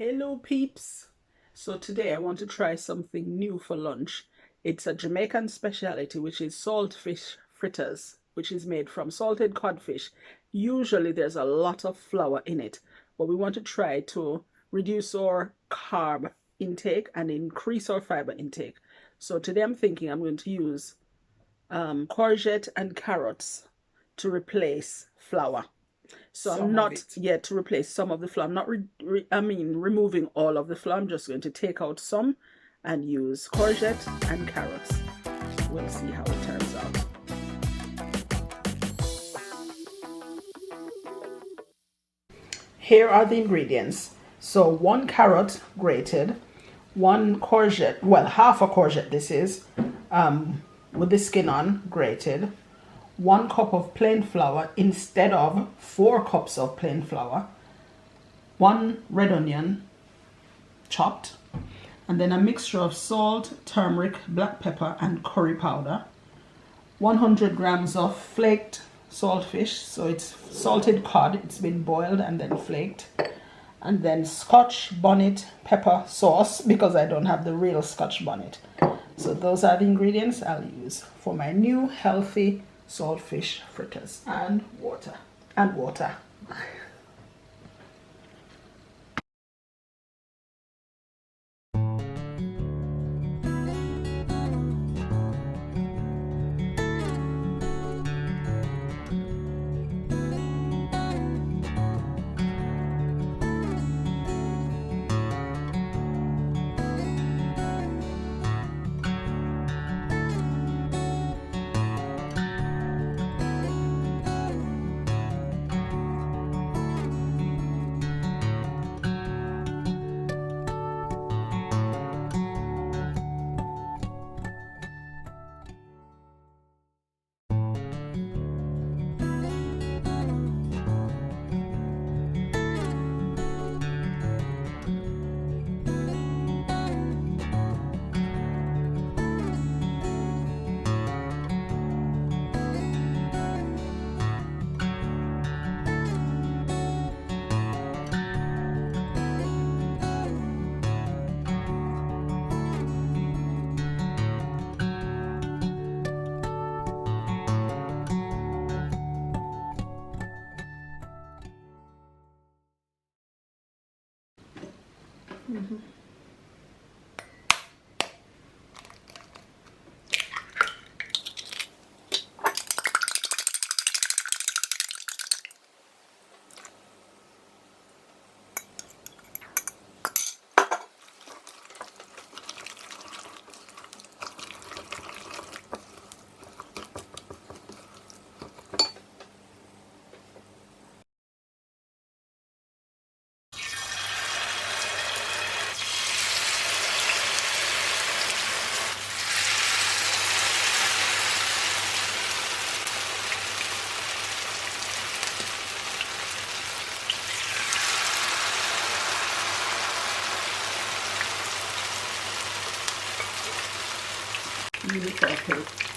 Hello peeps. So today I want to try something new for lunch. It's a Jamaican specialty, which is saltfish fritters, which is made from salted codfish. Usually there's a lot of flour in it, but we want to try to reduce our carb intake and increase our fiber intake. So today I'm thinking I'm going to use courgette and carrots to replace flour. So I'm not yet to replace some of the flour. I'm not removing all of the flour. I'm just going to take out some and use courgette and carrots. We'll see how it turns out. Here are the ingredients. So 1 carrot grated, 1 courgette, well, half a courgette this is, with the skin on, grated, 1 cup of plain flour instead of 4 cups of plain flour, 1 red onion chopped, and then a mixture of salt, turmeric, black pepper, and curry powder, 100 grams of flaked saltfish, so it's salted cod, it's been boiled and then flaked, and then Scotch bonnet pepper sauce because I don't have the real Scotch bonnet. So those are the ingredients I'll use for my new healthy saltfish fritters, and water. Really perfect.